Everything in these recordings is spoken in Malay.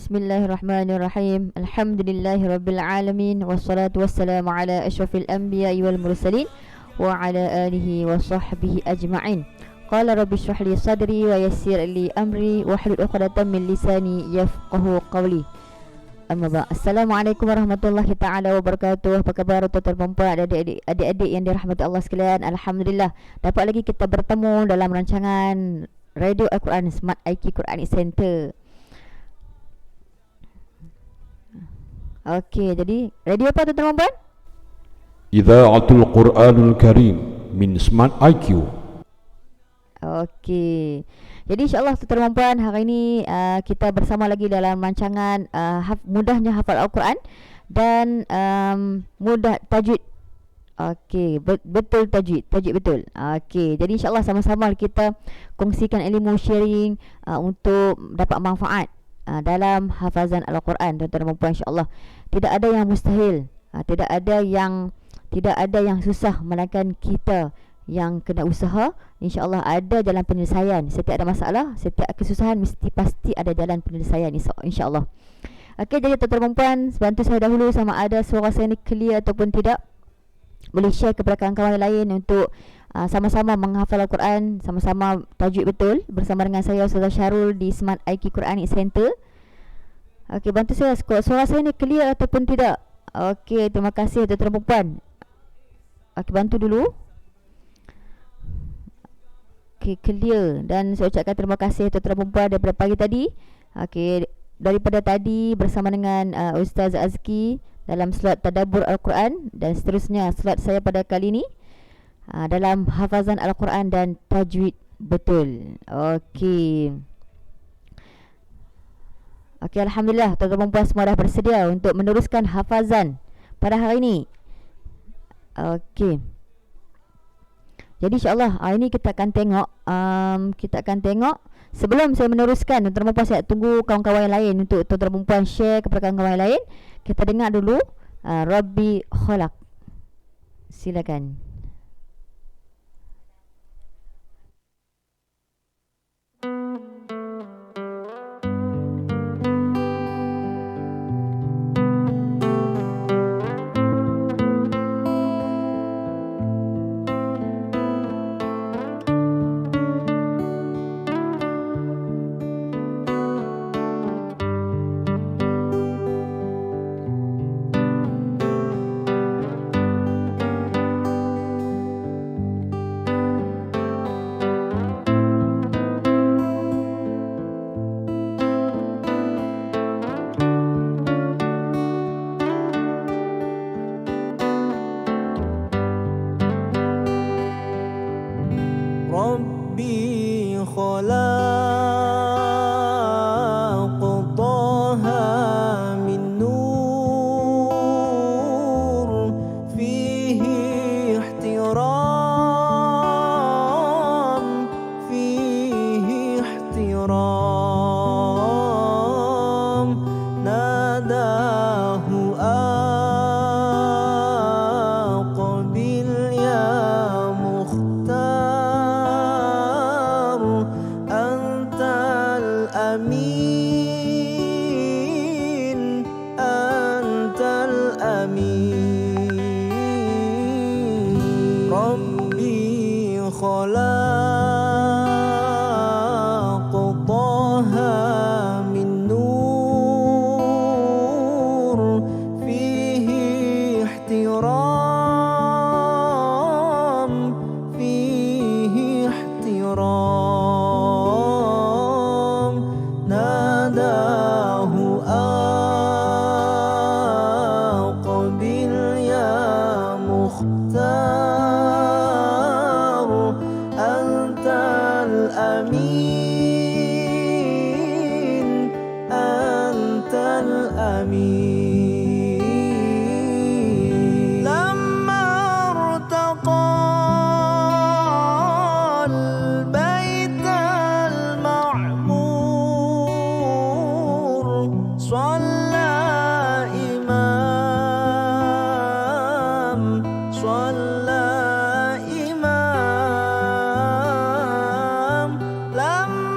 Bismillahirrahmanirrahim. Alhamdulillahirabbil alamin wassalatu wassalamu ala asyrafil anbiya'i wal mursalin wa ala alihi wa sahbihi ajma'in. Qala rabbi shrah li sadri wa yassir li amri wahlul 'uqdatam min lisani yafqahu qawli. Amma ba. Assalamualaikum warahmatullahi taala wabarakatuh. Apa khabar tuan-tuan puan, adik-adik yang dirahmati Allah sekalian? Alhamdulillah dapat lagi kita bertemu dalam rancangan Radio Al-Quran Smart IQ Quran Center. Okey, jadi radio apa tuan-tuan puan? Idha'atul Quranul Karim min Smart IQ. Okey. Jadi insya-Allah tuan-tuan puan, hari ini kita bersama lagi dalam rancangan mudahnya hafal Al-Quran dan mudah tajwid. Okey, betul tajwid betul. Okey, jadi insya-Allah sama-sama kita kongsikan ilmu, sharing untuk dapat manfaat dalam hafazan Al-Quran tuan-tuan dan puan, insya-Allah. Tidak ada yang mustahil, tidak ada yang susah, melainkan kita yang kena usaha. InsyaAllah ada jalan penyelesaian. Setiap ada masalah, setiap kesusahan pasti ada jalan penyelesaian, insyaAllah. Okey, jadi tuan-tuan dan puan, bantu saya dahulu sama ada suara saya ni clear ataupun tidak. Boleh share kepada kawan-kawan lain untuk sama-sama menghafal Al-Quran, sama-sama tajwid betul bersama dengan saya Ustazah Syarul di Smart IQ Quran Center. Okey, bantu saya suara saya ni clear ataupun tidak. Okey, terima kasih tuan-tuan dan puan. Okey, bantu dulu. Okey, clear, dan saya ucapkan terima kasih tuan-tuan dan puan daripada pagi tadi. Okey, daripada tadi bersama dengan Ustaz Azki dalam slot tadabbur Al-Quran, dan seterusnya slot saya pada kali ini dalam hafazan Al-Quran dan tajwid betul. Okey. Okey, alhamdulillah tuan-tuan dan puan semua dah bersedia untuk meneruskan hafazan pada hari ini. Okey. Jadi insya-Allah hari ini kita akan tengok sebelum saya meneruskan tuan-tuan dan puan, saya tunggu kawan-kawan yang lain untuk tuan-tuan dan puan share kepada kawan-kawan yang lain. Kita dengar dulu Rabbi Khalaq. Silakan. ربي خلق طه من نور فيه احترام ناداه أقبل يا مختار أنت الأمين ربي خلق طه من نور فيه احترام ناداه أقبل يا مختار أنت الأمين لما ارتقى البيت المعمور صلى إمام لما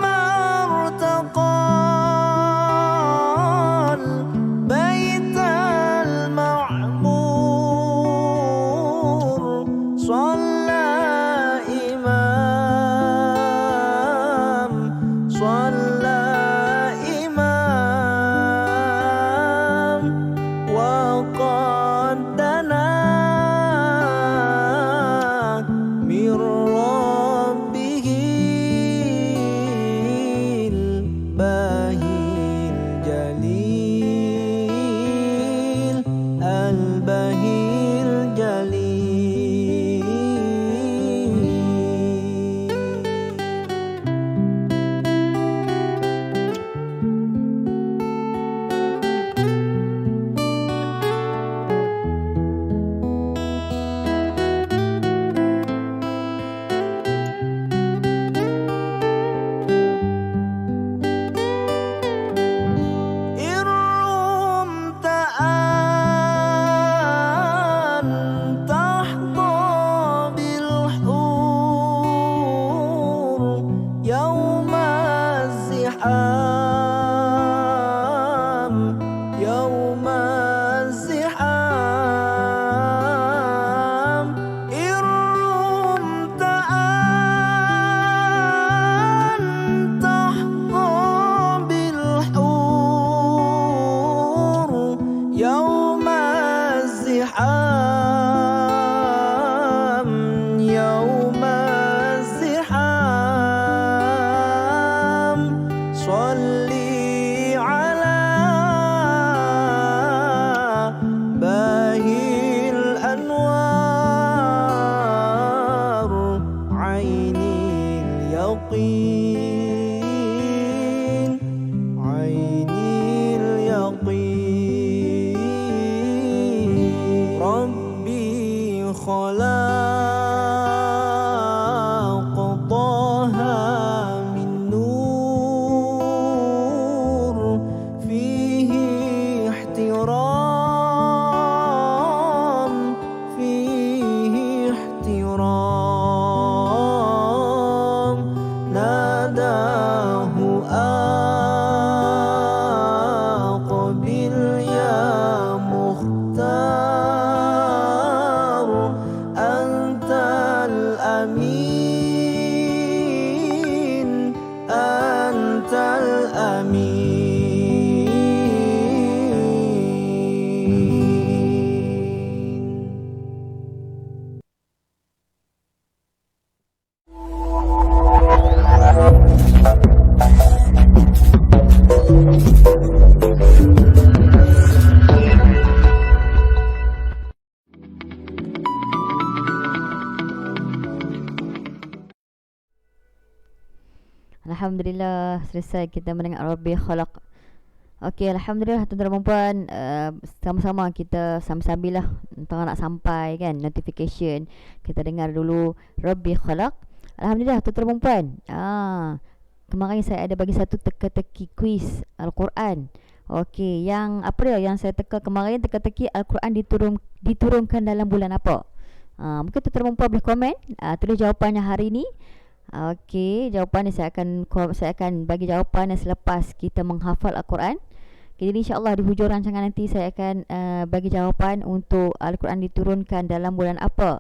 عين اليقين عين اليقين ربي خلق طه من نور فيه احترام فيه احترام ناداه أقبل يا مختار أنت الأمين أنت الأمين. Alhamdulillah, selesai kita mendengar Rabbi Khalaq. Okey, Alhamdulillah tuan-tuan dan puan, sama-sama kita sambil-sambil lah tengah nak sampai kan notification. Kita dengar dulu Rabbi Khalaq. Alhamdulillah tuan-tuan dan puan. Kemarin saya ada bagi satu teka-teki kuis Al-Quran. Okey, yang apa dia yang saya teka kemarin, teka-teki Al-Quran diturunkan dalam bulan apa? Mungkin tuan-tuan dan puan boleh komen, tulis jawapannya hari ni. Okey, jawapan ni saya akan bagi jawapan selepas kita menghafal Al-Quran. Okay, jadi insya-Allah di hujung rancangan nanti saya akan bagi jawapan untuk Al-Quran diturunkan dalam bulan apa.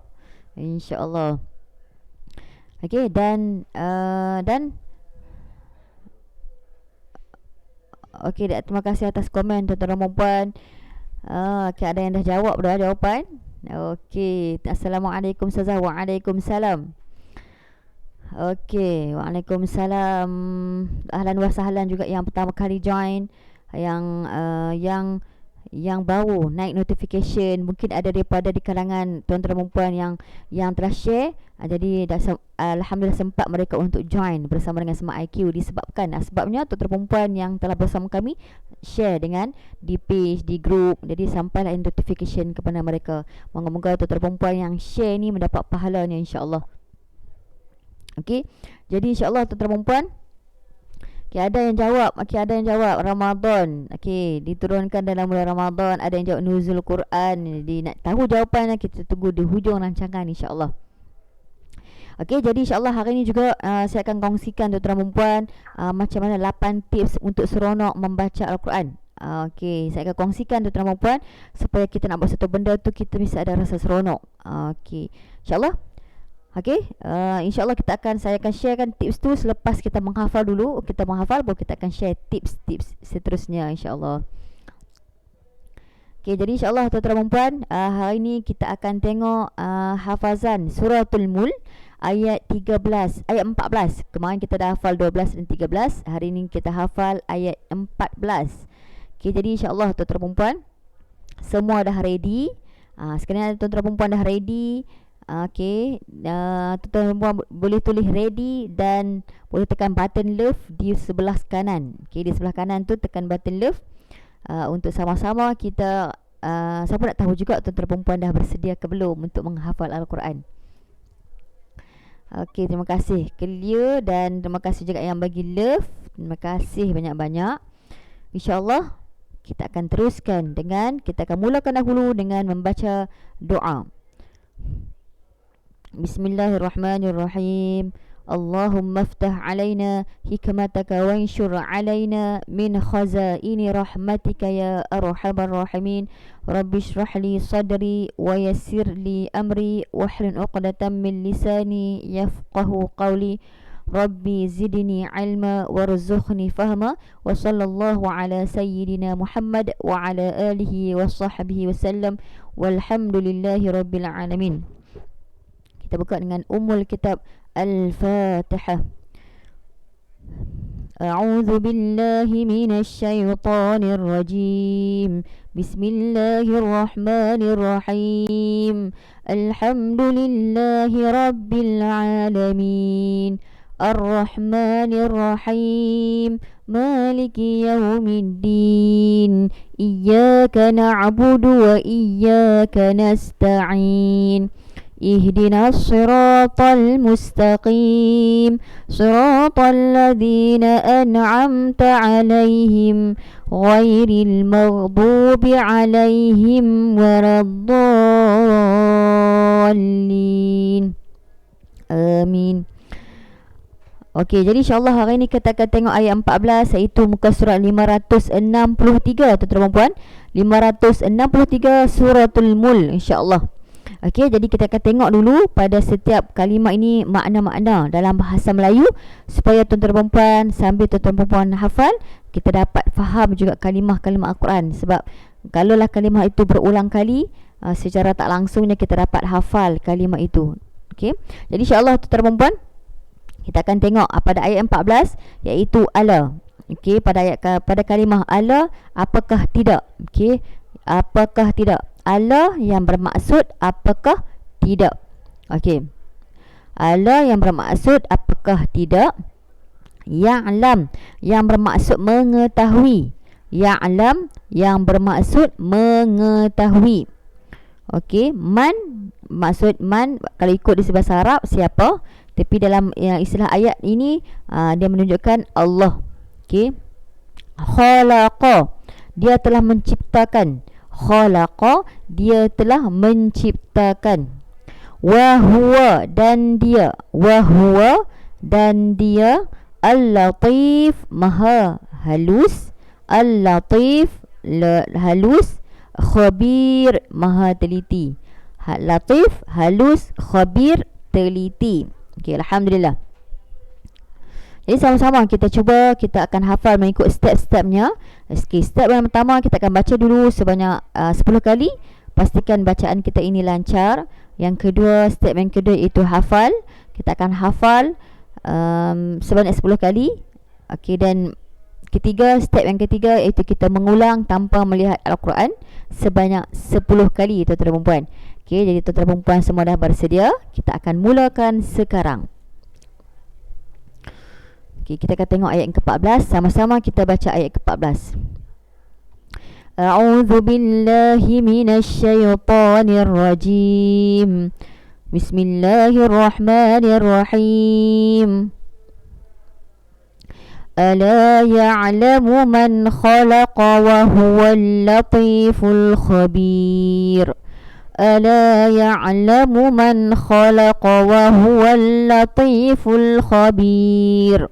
Insya-Allah. Okey, dan okey, terima kasih atas komen tuan-tuan dan puan. Okay, ada yang dah jawab dah jawapan. Okey, Assalamualaikum Ustazah. Waalaikumsalam. Okey, waalaikumsalam. Ahlan wa sahlan juga yang pertama kali join, yang baru naik notification, mungkin ada daripada di kalangan tuan-tuan dan puan yang telah share. Jadi alhamdulillah sempat mereka untuk join bersama dengan Smart IQ disebabkan sebabnya tuan-tuan dan puan yang telah bersama kami share dengan di page, di group. Jadi sampailah notification kepada mereka. Moga-moga tuan-tuan dan puan yang share ni mendapat pahalanya insya-Allah. Okey, jadi insya-Allah tuan-tuan dan puan. Okey, ada yang jawab Ramadan. Okey, diturunkan dalam bulan Ramadan. Ada yang jawab nuzul Quran. Jadi nak tahu jawapannya kita tunggu di hujung rancangan insya-Allah. Okey, jadi insya-Allah hari ini juga saya akan kongsikan tuan-tuan dan puan macam mana 8 tips untuk seronok membaca Al-Quran. Okey, saya akan kongsikan tuan-tuan dan puan supaya kita nak buat satu benda tu kita mesti ada rasa seronok. Okey, insya-Allah. Okey, insya-Allah saya akan sharekan tips tu selepas kita menghafal dulu. Kita menghafal baru kita akan share tips-tips seterusnya insya-Allah. Okey, jadi insya-Allah tuan-tuan dan puan, hari ini kita akan tengok hafazan suratul Mulk ayat 14. Kemarin kita dah hafal 12 dan 13. Hari ini kita hafal ayat 14. Okey, jadi insya-Allah tuan-tuan dan puan semua dah ready. Sekiranya tuan-tuan dan puan dah ready, okey, tuan-tuan dan puan boleh tulis ready dan boleh tekan button love di sebelah kanan. Okey, di sebelah kanan tu tekan button love untuk sama-sama kita siapa nak tahu juga tuan-tuan dan puan dah bersedia ke belum untuk menghafal Al-Quran. Okey, terima kasih clear dan terima kasih juga yang bagi love. Terima kasih banyak-banyak. InsyaAllah kita akan teruskan kita akan mulakan dahulu dengan membaca doa. Bismillahirrahmanirrahim. Allahumma aftah alaina hikmataka wa anshur alaina min khazaini rahmatika ya arhamar rahimin. Rabbi shrah li sadri wa yassir li amri wahlul 'uqdatam min lisani yafqahu qawli. Rabbi zidni ilma warzuqni fahma. Wa sallallahu ala sayyidina Muhammad wa ala alihi wa sahbihi wasallam. Walhamdulillahi rabbil alamin. Kita buka dengan Ummul Kitab Al-Fatihah. أعوذ بالله من الشيطان الرجيم. بسم الله الرحمن الرحيم. الحمد لله رب العالمين. الرحمن الرحيم. مالك يوم الدين. إياك نعبد وإياك نستعين. اهدنا الصراط المستقيم. صراط الذين أنعمت عليهم غير المغضوب عليهم ولا الضالين. Amin. Okey, jadi insyaAllah hari ini kita akan tengok ayat 14, iaitu muka surat 563, tuan-tuan dan puan. 563 suratul Mul, insyaAllah. Okey, jadi kita akan tengok dulu pada setiap kalimah ini makna-makna dalam bahasa Melayu, supaya tuan-tuan dan puan sambil tuan-tuan dan puan hafal, kita dapat faham juga kalimah-kalimah Al-Quran. Sebab kalaulah kalimah itu berulang kali, secara tak langsungnya kita dapat hafal kalimah itu. Okey, jadi insyaAllah tuan-tuan dan puan, kita akan tengok pada ayat 14, iaitu ala. Okey, pada kalimah ala, apakah tidak? Okey, apakah tidak? Ala yang bermaksud apakah tidak. Okey, ala yang bermaksud apakah tidak. Ya'lam yang bermaksud mengetahui. Ya'lam yang bermaksud mengetahui. Okey, man, maksud man kalau ikut di bahasa Arab siapa, tapi dalam istilah ayat ini dia menunjukkan Allah. Okey, khalaqa, dia telah menciptakan. Khalaqa, dia telah menciptakan. Wa huwa, dan dia. Wa huwa, dan dia. Al-Latif, maha halus. Al-Latif, halus. Khabir, maha teliti. Latif, halus. Khabir, teliti. Okey, Alhamdulillah. Jadi sama-sama kita cuba, kita akan hafal mengikut step-stepnya. Okay, step yang pertama kita akan baca dulu sebanyak 10 kali. Pastikan bacaan kita ini lancar. Yang kedua, step yang kedua iaitu hafal. Kita akan hafal sebanyak 10 kali. Okey, dan step yang ketiga iaitu kita mengulang tanpa melihat Al-Quran sebanyak 10 kali, tuan-tuan dan puan. Okey, jadi tuan-tuan dan puan semua dah bersedia. Kita akan mulakan sekarang. Okey, kita akan tengok ayat ke-14. Sama-sama kita baca ayat ke-14. A'udzu billahi minasyaitonir rajim. Bismillahirrahmanirrahim. Ala ya'lamu man khalaqa wa huwal latiful khabir. ألا يعلم من خلق وهو اللطيف الخبير.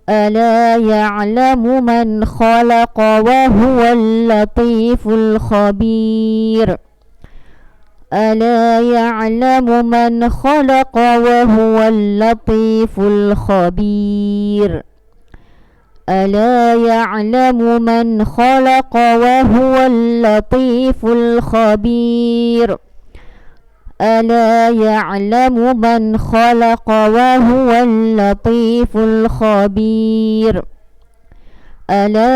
ألا يعلم من خلق وهو اللطيف الخبير. ألا يعلم من خلق وهو اللطيف الخبير. ألا يعلم من خلق وهو اللطيف الخبير. ألا يعلم من خلق وهو اللطيف الخبير.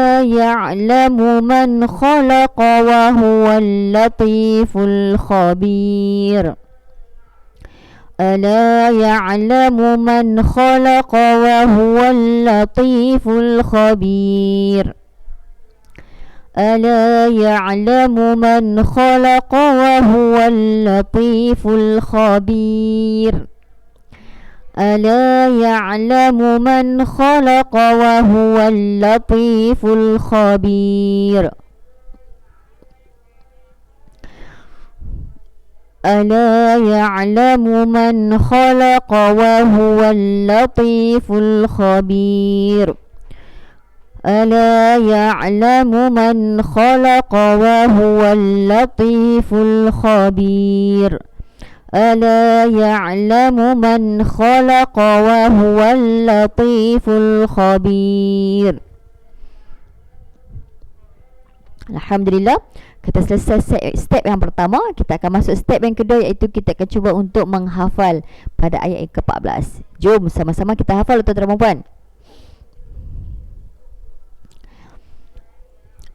ألا يعلم من خلق وهو اللطيف الخبير. ألا يعلم من خلق وهو اللطيف الخبير. ألا يعلم من خلق وهو اللطيف الخبير. ألا يعلم من خلق وهو اللطيف الخبير. ألا يعلم من خلق وهو اللطيف الخبير. ألا يعلم من خلق وهو اللطيف الخبير. ألا يعلم من خلق وهو اللطيف الخبير. Alhamdulillah, kita selesai step yang pertama. Kita akan masuk step yang kedua, iaitu kita akan cuba untuk menghafal pada ayat yang ke-14. Jom sama-sama kita hafal, tuan-tuan dan puan.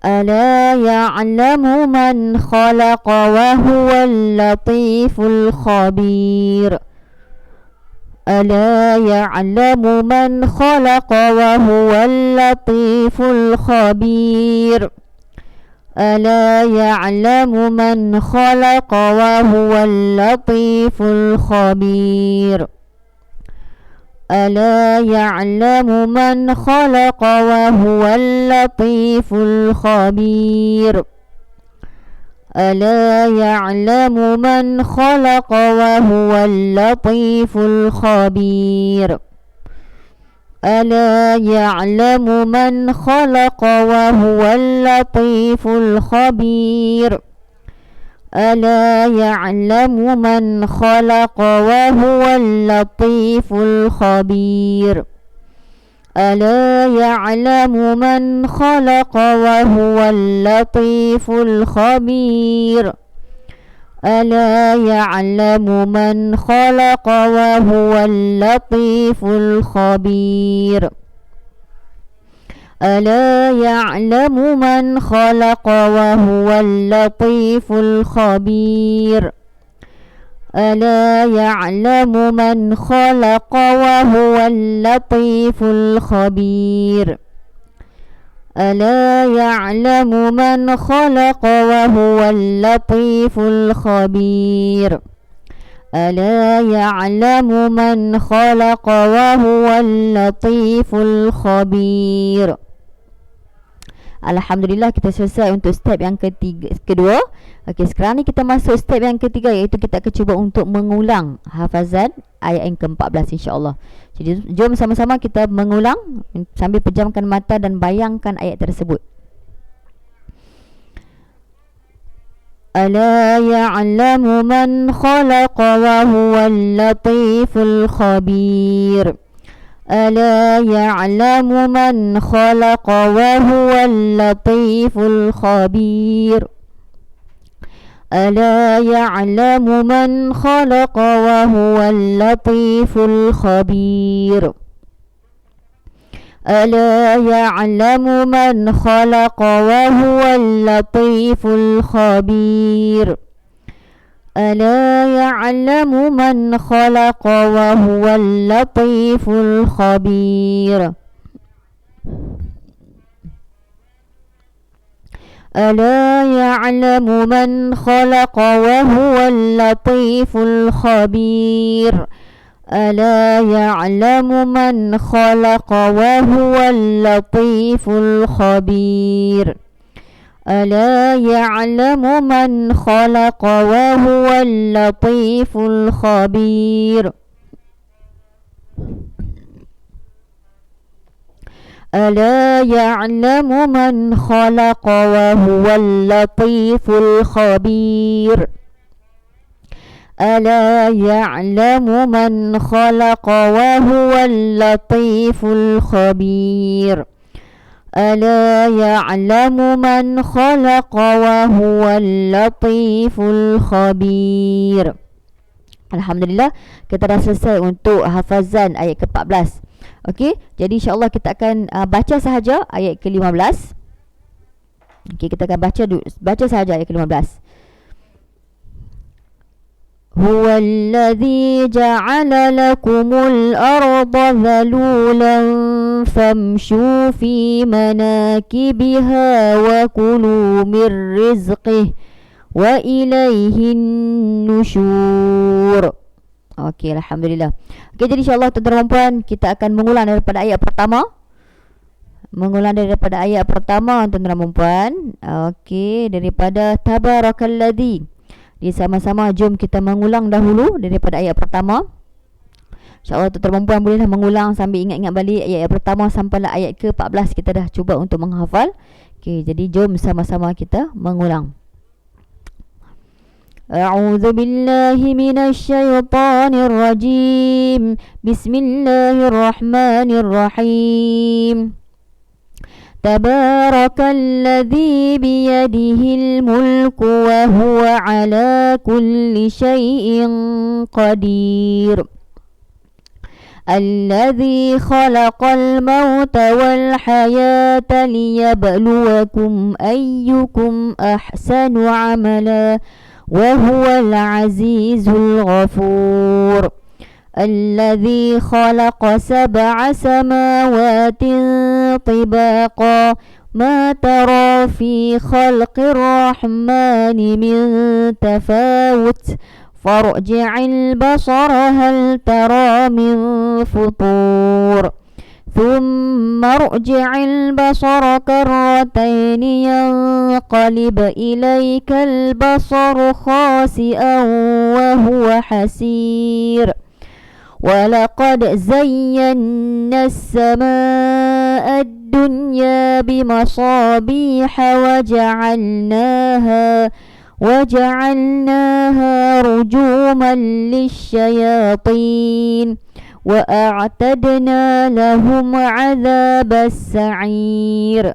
ألا يعلم من خلق وهو اللطيف الخبير ألا يعلم من خلق وهو اللطيف الخبير ألا يعلم من خلق وهو اللطيف الخبير ألا يعلم من خلق وهو اللطيف الخبير ألا يعلم من خلق وهو اللطيف الخبير ألا يعلم من خلق وهو اللطيف الخبير ألا يعلم من خلق وهو اللطيف الخبير ألا يعلم من خلق وهو اللطيف الخبير ألا يعلم من خلق وهو اللطيف الخبير ألا يعلم من خلق وهو اللطيف الخبير ألا يعلم من خلق وهو اللطيف الخبير ألا يعلم من خلق وهو اللطيف الخبير ألا يعلم من خلق وهو اللطيف الخبير. Alhamdulillah, kita selesai untuk step yang kedua. Okey, sekarang ni kita masuk step yang ketiga, iaitu kita akan cuba untuk mengulang hafazan ayat yang ke-14 insya-Allah. Jadi jom sama-sama kita mengulang sambil pejamkan mata dan bayangkan ayat tersebut. Ala ya'lamu man khalaqa wa huwal latiful khabir. ألا يعلم من خلق وهو اللطيف الخبير ألا يعلم من خلق وهو اللطيف الخبير ألا يعلم من خلق وهو اللطيف الخبير ألا يعلم من خلق وهو اللطيف الخبير ألا يعلم من خلق وهو اللطيف الخبير ألا يعلم من خلق وهو اللطيف الخبير ألا يعلم من خلق وهو اللطيف الخبير ألا يعلم من خلق وهو اللطيف الخبير ألا يعلم من خلق وهو اللطيف الخبير ألا يعلم من خلق وهو اللطيف الخبير. Alhamdulillah, kita dah selesai untuk hafazan ayat ke-14. Okey, jadi insya-Allah kita akan baca sahaja ayat ke-15. Okey, kita akan baca sahaja ayat ke-15. هو الذي جعل لكم الأرض ذلولا فامشوا في مناكبها وكلوا من رزقه وإليه النشور. Okey, Alhamdulillah. Okey, jadi insyaAllah tuan-tuan dan puan, kita akan mengulang daripada ayat pertama. Tuan-tuan dan puan. Okey, daripada Tabarakalladzi. Jadi sama-sama jom kita mengulang dahulu daripada ayat pertama. InsyaAllah tuan-tuan puan bolehlah mengulang sambil ingat-ingat balik ayat pertama sampailah ayat ke-14 kita dah cuba untuk menghafal. Okey, jadi jom sama-sama kita mengulang. A'udzu billahi minasyaitonir rajim. Bismillahirrahmanirrahim. Tabarakalladzi biyadihil mulku wa huwa ala kulli syai'in qadir. الذي خلق الموت والحياة ليبلوكم أيكم أحسن عملا وهو العزيز الغفور الذي خلق 7 سماوات طباقا ما ترى في خلق الرحمن من تفاوت فارجع البصر هل ترى من فطور ثم ارجع البصر كرتين ينقلب إليك البصر خاسئا وهو حسير ولقد زينا السماء الدنيا بمصابيح وجعلناها رجوما للشياطين وأعتدنا لهم عذاب السعير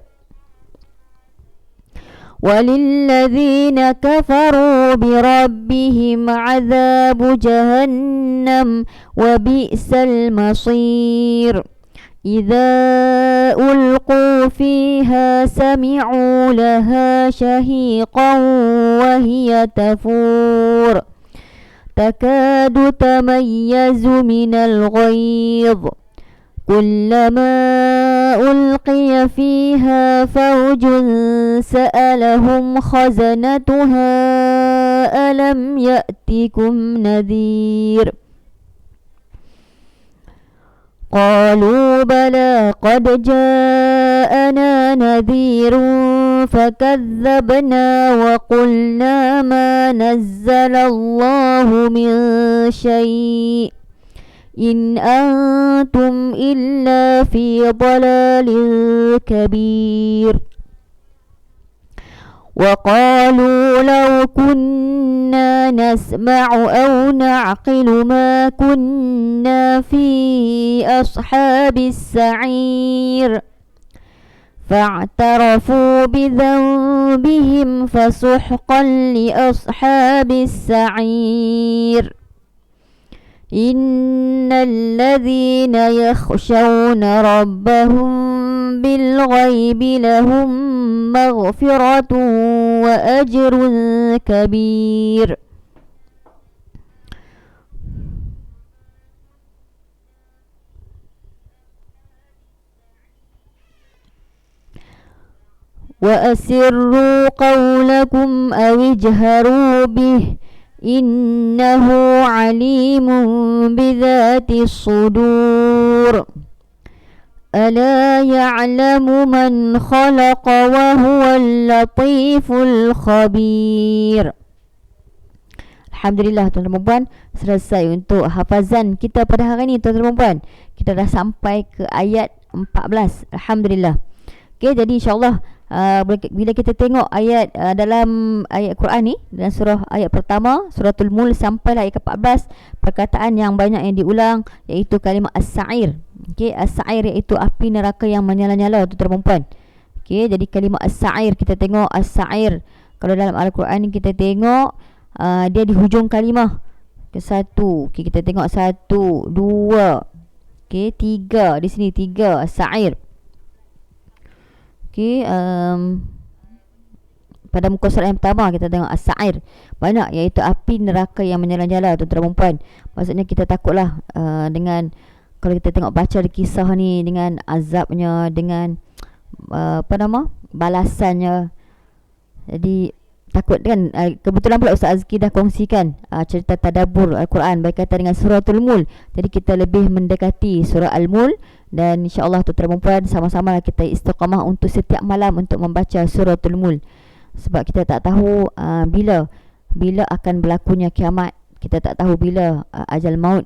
وللذين كفروا بربهم عذاب جهنم وبئس المصير إذا ألقوا فيها سمعوا لها شهيقا وهي تفور تكاد تميز من الغيظ كلما ألقي فيها فوج سألهم خزنتها ألم يأتكم نذير قالوا بلى قد جاءنا نذير فكذبنا وقلنا ما نزل الله من شيء إن أنتم إلا في ضلال كبير وقالوا لو كنا نسمع أو نعقل ما كنا في أصحاب السعير فاعترفوا بذنبهم فسحقا لأصحاب السعير إن الذين يخشون ربهم بالغيب لهم مغفرة وأجر كبير وأسروا قولكم أو اجهروا به إنه عليم بذات الصدور ألا يعلم من خلق وهو اللطيف الخبير. Alhamdulillah tuan-tuan dan puan, selesai untuk hafazan kita pada hari ini tuan-tuan dan puan. Kita dah sampai ke ayat 14. Alhamdulillah. Okey, jadi insya-Allah bila kita tengok ayat dalam ayat Quran ni, dalam surah ayat pertama suratul Mulk sampai ayat ke-14, perkataan yang banyak yang diulang iaitu kalimah as-sa'ir. Okey, as-sa'ir iaitu api neraka yang menyala-nyala tuan-tuan dan puan. Okey, jadi kalimah as-sa'ir, kita tengok as-sa'ir kalau dalam al-Quran ni kita tengok dia di hujung kalimah ke satu. Okey, kita tengok 1 2 okey 3 di sini 3 as-sa'ir. Okey, pada muka surat yang pertama kita tengok as-sa'ir banyak iaitu api neraka yang menyala-nyala tuan-tuan dan puan. Maksudnya kita takutlah dengan kalau kita tengok baca kisah ni dengan azabnya, dengan balasannya. Jadi takut kan. Kebetulan pula Ustaz Azki dah kongsikan cerita tadabbur Al-Quran berkaitan dengan suratul Mulk. Jadi kita lebih mendekati surah Al-Mulk dan insya-Allah tuan-tuan dan puan sama-sama kita istiqamah untuk setiap malam untuk membaca suratul Mulk. Sebab kita tak tahu bila akan berlakunya kiamat. Kita tak tahu bila ajal maut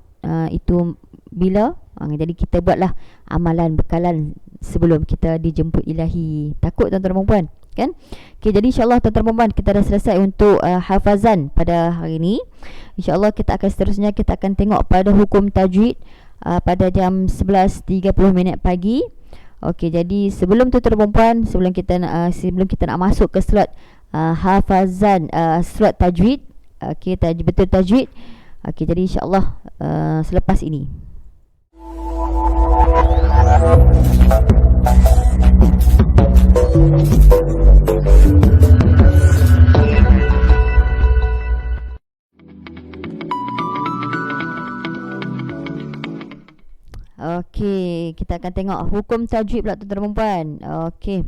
itu bila. Jadi kita buatlah amalan bekalan sebelum kita dijemput ilahi. Takut tuan-tuan dan puan kan? Okey, jadi insya-Allah tuan-tuan dan puan kita dah selesai untuk hafazan pada hari ini. Insya-Allah kita akan seterusnya kita akan tengok pada hukum tajwid pada jam 11.30 pagi. Okey, jadi sebelum tuan-tuan dan puan, sebelum kita nak masuk ke slot hafazan slot tajwid, okey, betul tajwid. Okey, jadi insya-Allah selepas ini Okey, kita akan tengok hukum tajwid pula tuan-tuan dan puan. Okey.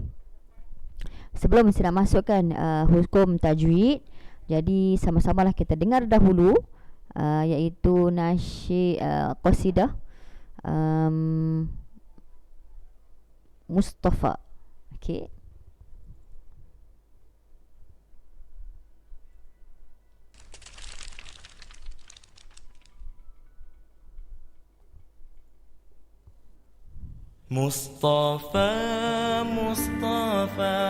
Sebelum saya nak masukkan hukum tajwid, jadi sama-samalah kita dengar dahulu iaitu nasyid qasidah Mustafa. Okey. مصطفى مصطفى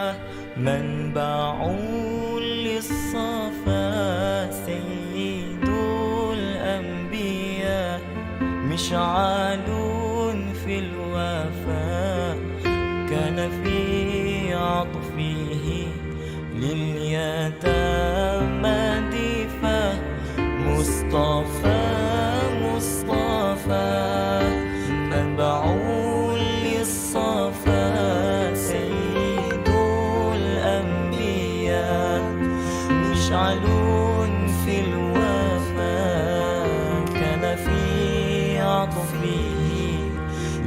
منبع للصفا سيد الأنبياء مشعل في الوفا كان في عطفه لليتامى دفا مصطفى مصطفى منبع للصفا سيد الأنبياء مشعل في الوفا كان في عطفه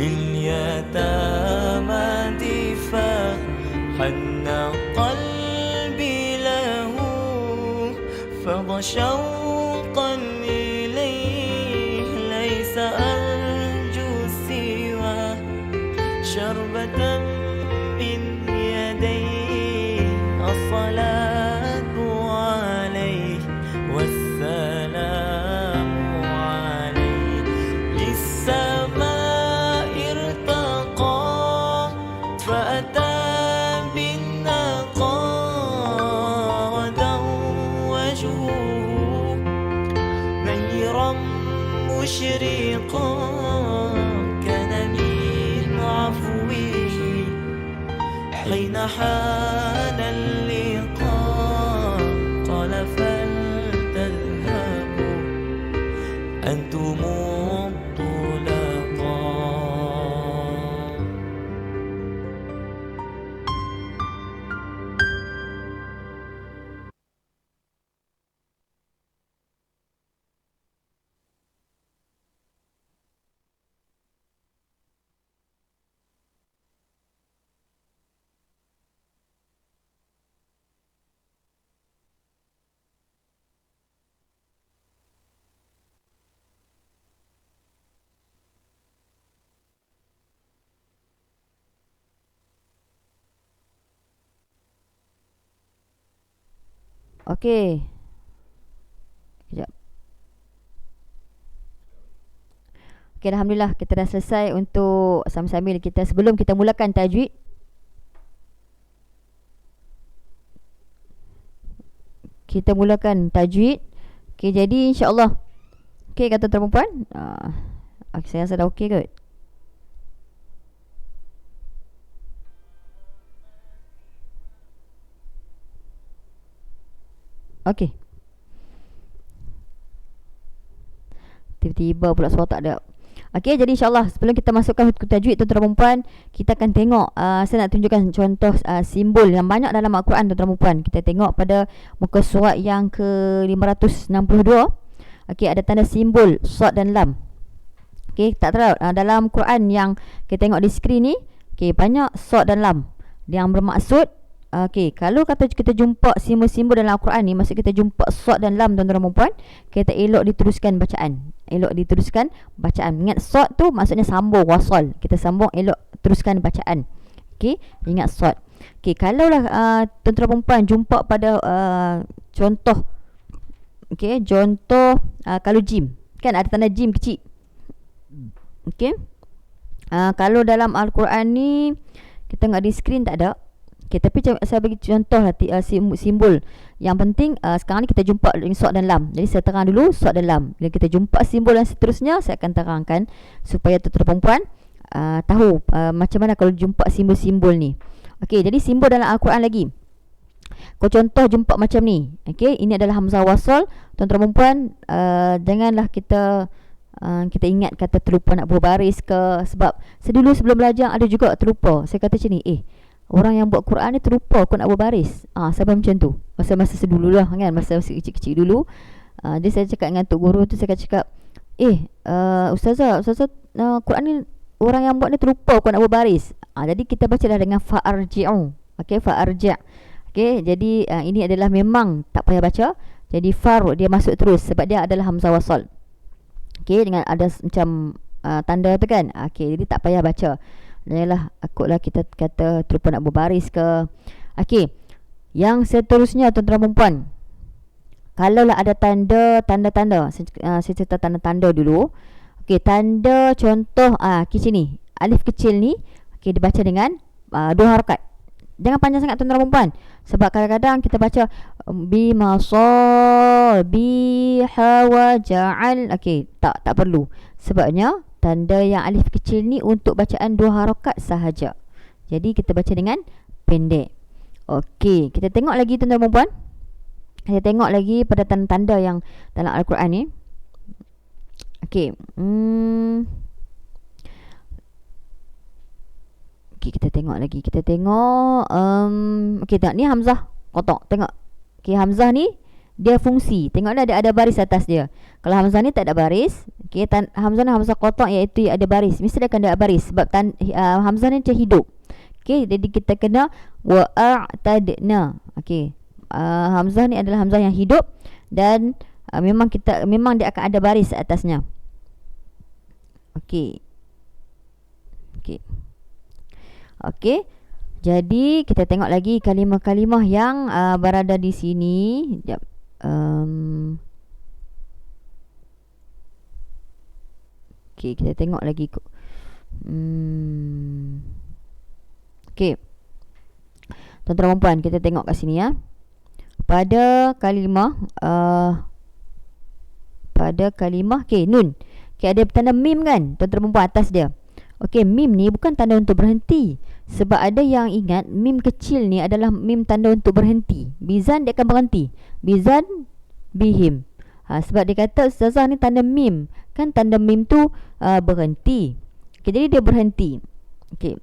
لليتامى دفا حن قلبي له فض شوقا إليه ليس أرجو سواه شربة من يديه الصلاة عليه والسلام عليه للسماء ارتقى فأتى بالنقى غدا وجهه نيرا مشرقا كان من عفوه حين حان اللقاء قال فلتذهبوا أنتم الطلقاء. Okey. Sekejap. Okey, alhamdulillah kita dah selesai untuk sambil-sambil kita, sebelum kita mulakan tajwid, kita mulakan tajwid. Okey, jadi insya-Allah. Okey kata tuan puan. Saya rasa dah okey kot. Okey. Tiba-tiba pula suara tak ada. Okey, jadi insya-Allah sebelum kita masukkan hukum tajwid tuan-tuan dan puan, kita akan tengok saya nak tunjukkan contoh simbol yang banyak dalam Al-Quran tuan-tuan dan puan. Kita tengok pada muka surat yang ke-562. Okey, ada tanda simbol sad dan lam. Okey, tak tahu dalam Quran yang kita tengok di skrin ni, okey, banyak sad dan lam yang bermaksud. Okey, kalau kata kita jumpa simbol-simbol dalam Al-Quran ni, maksud kita jumpa sad dan lam tuan-tuan dan puan, kita elok diteruskan bacaan. Elok diteruskan bacaan. Ingat sad tu maksudnya sambung, wasal. Kita sambung, elok teruskan bacaan. Okey, ingat sad. Okey, kalau lah tuan-tuan dan puan jumpa pada contoh, okey, contoh kalau jim, kan ada tanda jim kecil. Okey. Kalau dalam Al-Quran ni kita tengok di skrin tak ada. Okay, tapi saya bagi contoh lah simbol. Yang penting sekarang ni kita jumpa sad dan lam. Jadi saya terang dulu sad dan lam. Bila kita jumpa simbol yang seterusnya, saya akan terangkan supaya tuan-tuan perempuan tahu macam mana kalau jumpa simbol-simbol ni. Okey, jadi simbol dalam Al-Quran lagi. Kalau contoh jumpa macam ni. Okey, ini adalah hamzah wasal. Tuan-tuan perempuan janganlah kita ingat kata terlupa nak berbaris ke, sebab sedulu sebelum belajar ada juga terlupa. Saya kata macam ni, orang yang buat Quran ni terlupa aku nak berbaris. Sampai macam tu. Masa sedulu lah kan, masa kecil-kecil dulu. Jadi saya cakap dengan tok guru tu, saya cakap, Ustazah Quran ni orang yang buat ni terlupa kau nak berbaris. Jadi kita bacalah dengan fa'arji'u. Okey, fa'arji'. Okey, jadi ini adalah memang tak payah baca. Jadi far dia masuk terus sebab dia adalah hamzah wasal. Okey, dengan ada macam tanda tu kan. Okey, jadi tak payah baca. Janganlah akutlah kita kata terlupa nak berbaris ke. Okey. Yang seterusnya tuan-tuan dan puan. Kalaulah ada tanda-tanda, saya cerita tanda-tanda dulu. Okey, tanda contoh kisah ni. Alif kecil ni okey dibaca dengan 2 harakat. Jangan panjang sangat tuan-tuan dan puan. Sebab kadang-kadang kita baca biha wa ja'al. Okey, tak perlu. Sebabnya tanda yang alif kecil ni untuk bacaan 2 harakat sahaja. Jadi kita baca dengan pendek. Okey, kita tengok lagi tuan-tuan dan puan. Kita tengok lagi pada tanda-tanda yang dalam Al-Quran ni. Okey. Okey, kita tengok lagi. Kita tengok okey, tak ni hamzah kotak. Tengok. Okey, hamzah ni dia fungsi. Tengoklah ada baris atas dia. Kalau hamzah ni tak ada baris, okey, hamzah ni hamzah kotak iaitu ada baris. Mesti dia akan ada baris sebab hamzah ni macam hidup. Okey, jadi kita kena wa'atadna. Okey. Hamzah ni adalah hamzah yang hidup dan memang dia akan ada baris atasnya. Okey. Okey. Okey. Jadi kita tengok lagi kalimah-kalimah yang berada di sini. Sekejap. Okey, kita tengok lagi. Okey. Tuan-tuan dan puan, kita tengok kat sini ya. Pada kalimah okey, nun. Okey, ada tanda mim kan? Tuan-tuan dan puan atas dia. Okey, mim ni bukan tanda untuk berhenti. Sebab ada yang ingat mim kecil ni adalah mim tanda untuk berhenti. Bizan dia akan berhenti. Bizan bihim. Sebab dia kata ustazah ni tanda mim. Kan tanda mim tu berhenti. Okey, jadi dia berhenti. Okey.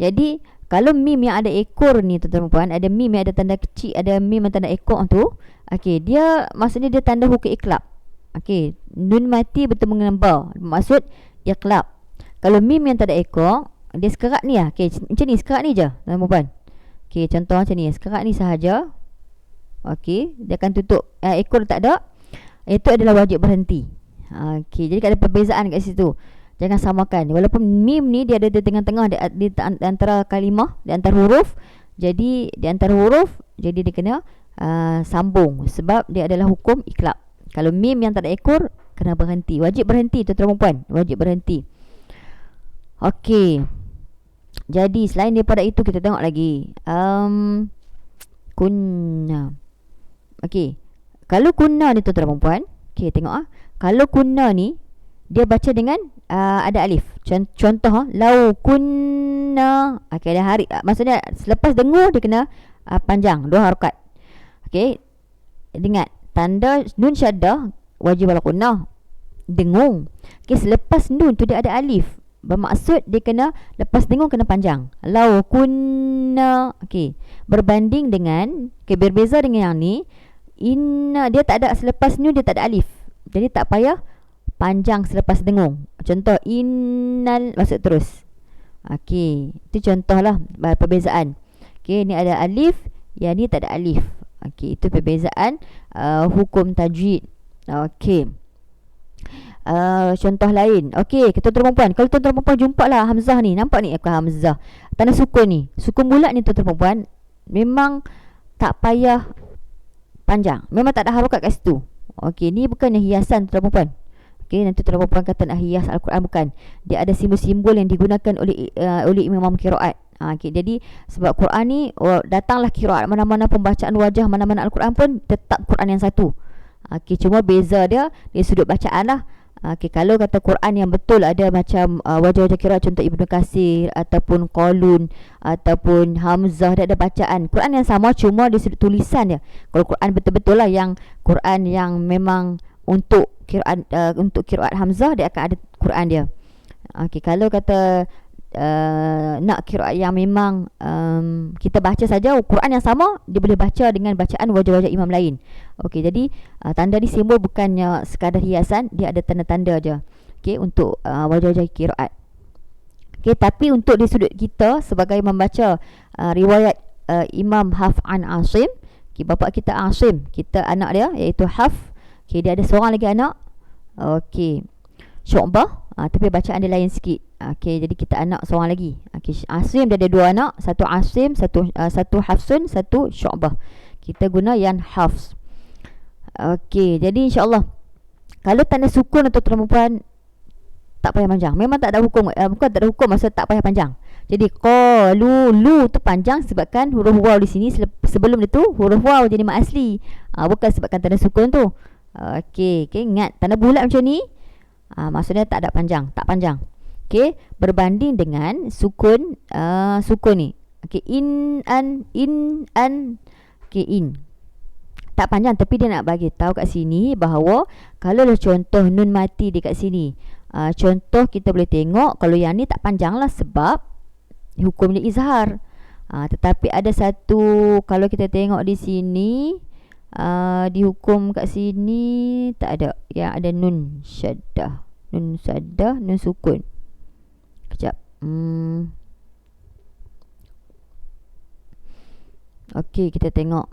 Jadi kalau mim yang ada ekor ni tuan-tuan dan puan, ada mim yang ada tanda kecil, ada mim yang tanda ekor tu. Okey, dia maksudnya dia tanda huruf iqlab. Okey, nun mati bertemu dengan ba. Maksud iqlab. Kalau mim yang tak ada ekor, dia sekerat ni lah. Okay, macam ni, sekerat ni je tuan-tuan puan. Okay, contoh macam ni, sekerat ni sahaja. Okay, dia akan tutup ekor tak ada. Itu adalah wajib berhenti. Okay, jadi ada perbezaan kat situ. Jangan samakan. Walaupun mim ni dia ada di tengah-tengah di antara kalimah, di antara huruf. Jadi di antara huruf, jadi dia kena sambung sebab dia adalah hukum iqlab. Kalau mim yang tak ada ekor, kena berhenti. Wajib berhenti tuan-tuan puan. Wajib berhenti. Okey. Jadi selain daripada itu kita tengok lagi kunna. Okey. Kalau kunna ni tuan-tuan dan puan, okey tengok kalau kunna ni dia baca dengan ada alif. Contoh lau kunna. Okey, ada hari. Maksudnya selepas dengur dia kena panjang 2 harakat. Okey. Ingat tanda nun syaddah wajib ala kunna. Dengung. Okey, selepas nun tu dia ada alif. Bermaksud dia kena lepas dengung kena panjang. Lau kunna. Okey. Berbanding dengan berbeza dengan yang ni, inna dia tak ada selepas nun dia tak ada alif. Jadi tak payah panjang selepas dengung. Contoh innal masuk terus. Okey, itu contohlah perbezaan. Okey, ni ada alif, yang ni tak ada alif. Okey, itu perbezaan hukum tajwid. Okey. Contoh lain. Okey, tuan-tuan dan puan, kalau tuan-tuan dan puan jumpa lah hamzah ni, nampak ni hamzah tanda sukun ni, sukun bulat ni tuan-tuan dan puan, memang tak payah panjang, memang tak ada harakat kat situ. Okey, ni bukannya hiasan tuan-tuan dan puan. Okey, nanti tuan-tuan dan puan kata nak hias Al-Quran, bukan. Dia ada simbol-simbol yang digunakan oleh imam qiraat. Okey, jadi sebab Quran ni datanglah qiraat mana-mana, pembacaan wajah mana-mana Al-Quran pun tetap Quran yang satu. Okey, cuma beza dia di sudut bacaan lah. Okey, kalau kata Quran yang betul ada macam wajah-wajah qiraat, contoh Ibnu Katsir ataupun Qalun ataupun Hamzah, dia ada bacaan Quran yang sama, cuma di sudut tulisan dia. Kalau Quran betul-betul lah yang Quran yang memang untuk qiraat Hamzah, dia akan ada Quran dia. Okey, kalau kata nak qiraat yang memang kita baca saja Quran yang sama, dia boleh baca dengan bacaan wajah-wajah imam lain. Okey, jadi tanda ni simbol bukannya sekadar hiasan, dia ada tanda-tanda aja. Okey, untuk wajah-wajah qiraat. Okey, tapi untuk di sudut kita sebagai membaca riwayat Imam Hafs an Asim, okay, bapa kita Asim, kita anak dia iaitu Hafs. Okay, dia ada seorang lagi anak, okey, Syu'bah, tapi bacaan dia lain sikit. Okey, jadi kita anak seorang lagi. Okey, Asim dia ada dua anak, satu Asim, satu Hafsun, satu Syu'bah. Kita guna yang Hafs. Okey, jadi insya-Allah kalau tanda sukun atau perempuan tak payah panjang. Memang tak ada hukum, bukan tak ada hukum, maksud tak payah panjang. Jadi qalu, lu tu panjang sebabkan huruf waw di sini sebelum dia tu huruf waw jadi mat asli. Bukan sebabkan tanda sukun tu. Okey, ingat tanda bulat macam ni maksudnya tak ada panjang, tak panjang. Okey, berbanding dengan sukun sukun ni. Okey, in an. Okey, in. Tak panjang, tapi dia nak bagi tahu kat sini bahawa kalau contoh nun mati dekat sini, contoh kita boleh tengok kalau yang ni tak panjang lah sebab hukumnya izhar. Tetapi ada satu, kalau kita tengok di sini dihukum kat sini tak ada, yang ada nun syaddah, nun sukun. Kejap. Okey, kita tengok.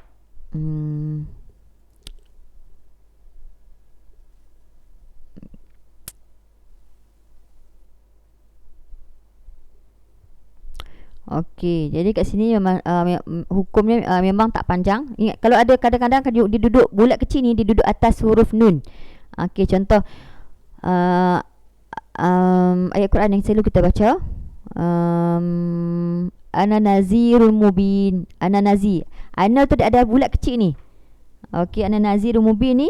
Okey, jadi kat sini memang hukumnya memang tak panjang. Ingat, kalau ada kadang-kadang dia duduk bulat kecil ni, dia duduk atas huruf nun. Okey, contoh ayat Quran yang selalu kita baca, ana nazirul mubin. Ana nazir, ana tu ada bulat kecil ni. Okey, ana nazirul mubin ni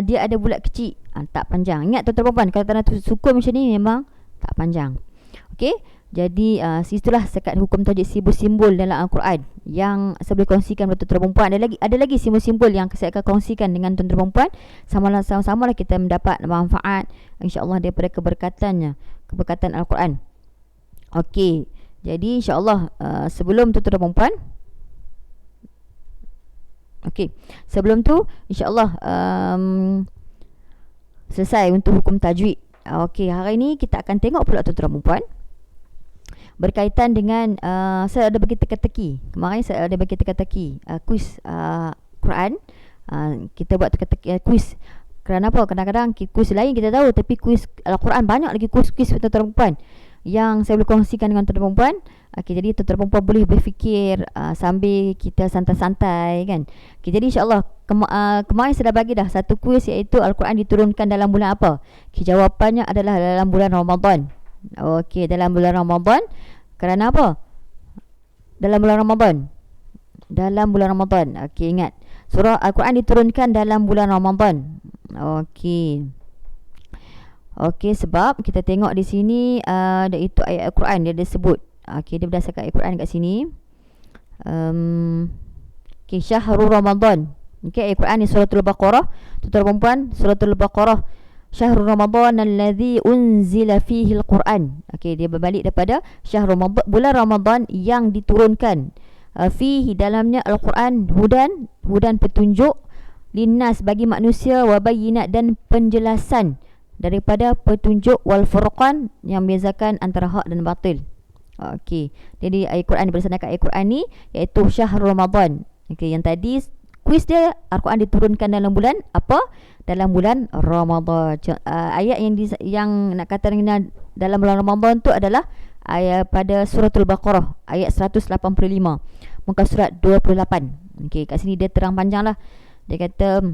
dia ada bulat kecil, tak panjang. Ingat tuan-tuan puan, kalau tanda sukun macam ni memang tak panjang. Okey, jadi situlah sekat hukum tajwid simbol-simbol dalam Al-Quran yang saya boleh kongsikan kepada tuan-tuan perempuan. Ada lagi simbol-simbol yang saya akan kongsikan dengan tuan-tuan perempuan. Sama-sama lah kita mendapat manfaat insya-Allah daripada keberkatan Al-Quran. Okey, jadi insya-Allah sebelum tuan-tuan perempuan, okey, sebelum tu insya-Allah selesai untuk hukum tajwid. Okey, hari ni kita akan tengok pula tuan-tuan perempuan berkaitan dengan saya ada bagi teka-teki. Kemarin saya ada bagi teka-teki kuis Quran. Kita buat teka-teki kuis. Kerana apa? Kadang-kadang kuis lain kita tahu, tapi kuis Al-Quran banyak lagi kuis-kuis tuan-tuan perempuan yang saya boleh kongsikan dengan tuan-tuan perempuan. Okey, jadi tuan-tuan perempuan boleh berfikir sambil kita santai-santai kan. Okey, jadi insya-Allah kemarin saya dah bagi dah satu kuis, iaitu Al-Quran diturunkan dalam bulan apa? Okey, jawapannya adalah dalam bulan Ramadan. Okey, dalam bulan Ramadan. Kerana apa? Dalam bulan Ramadan. Dalam bulan Ramadan. Okey, ingat. Surah Al-Quran diturunkan dalam bulan Ramadan. Okey. Okey, sebab kita tengok di sini ada itu ayat Al-Quran dia ada sebut. Okey, dia berdasarkan ayat Al-Quran kat sini. Okey, syahrul Ramadan. Okey, ayat Al-Quran ni suratul Baqarah. Tuan-tuan perempuan, suratul Baqarah. Syahrul Ramadan alladhi unzila fihi al-Quran. Okey, dia berbalik daripada syahrul Ramadan, bulan Ramadan yang diturunkan fihi dalamnya Al-Quran, hudan petunjuk, linnas bagi manusia, wa bayyinat dan penjelasan daripada petunjuk, wal furqan yang membezakan antara hak dan batil. Okey, jadi ayat Quran berdasarkan ayat Quran ni iaitu syahrul Ramadan. Okey, yang tadi kuis dia Al-Quran diturunkan dalam bulan apa? Dalam bulan Ramadan. Ayat yang nak kata dalam bulan Ramadan tu adalah ayat pada suratul Baqarah ayat 185 muka surat 28. Okey, kat sini dia terang panjang lah. Dia kata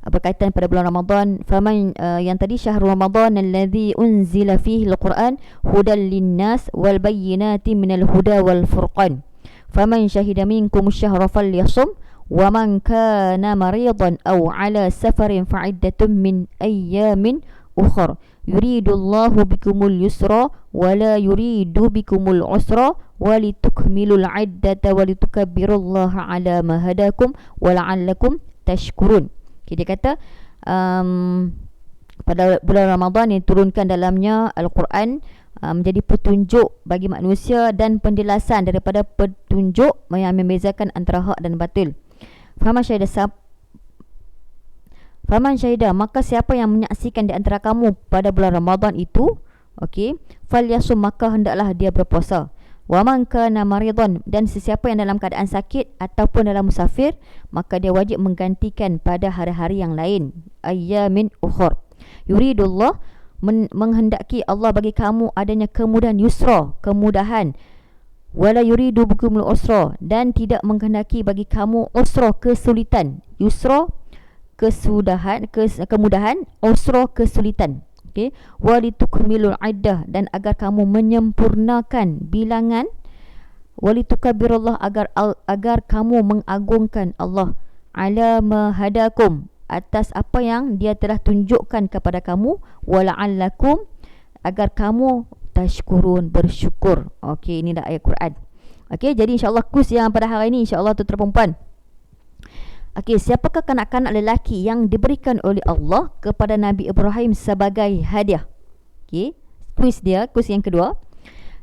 berkaitan pada bulan Ramadan, faman yang tadi syahrul Ramadan alladhi unzila fihi al-Quran hudan linnas wal bayyinati minal huda wal furqan faman syahida minkum asyhara falyasum wa man kana maridan aw ala safarin fa'iddatun min ayyamin ukhra yuridullahu bikumul yusra wa la yuridu bikumul usra wa litukmilul iddata wa litukabbirullaha ala ma hadakum wa la'allakum tashkurun. Okay, dia kata pada bulan Ramadan yang turunkan dalamnya Al-Quran menjadi petunjuk bagi manusia dan penjelasan daripada petunjuk yang membezakan antara hak dan batil. Faman syahidah, maka siapa yang menyaksikan di antara kamu pada bulan Ramadan itu, okey, falyasum, maka hendaklah dia berpuasa. Wa man kana maridun, dan sesiapa yang dalam keadaan sakit ataupun dalam musafir, maka dia wajib menggantikan pada hari-hari yang lain, ayyamin ukhur. Yuridullah, menghendaki Allah bagi kamu adanya kemudahan, yusra, kemudahan, wala yuridu bikumul usra, dan tidak menghendaki bagi kamu usra, kesulitan. Yusra kemudahan, usra kesulitan. Okey, walitukmilul iddah, dan agar kamu menyempurnakan bilangan, walitukabirullah, agar kamu mengagungkan Allah, ala mahadakum, atas apa yang dia telah tunjukkan kepada kamu, wala'allakum, agar kamu tashkurun, bersyukur. Okey, ini dah ayat Quran. Okey, jadi insya-Allah kuis yang pada hari ini, insya-Allah tuan-tuan perempuan. Okey, siapakah kanak-kanak lelaki yang diberikan oleh Allah kepada Nabi Ibrahim sebagai hadiah? Okey, kuis yang kedua.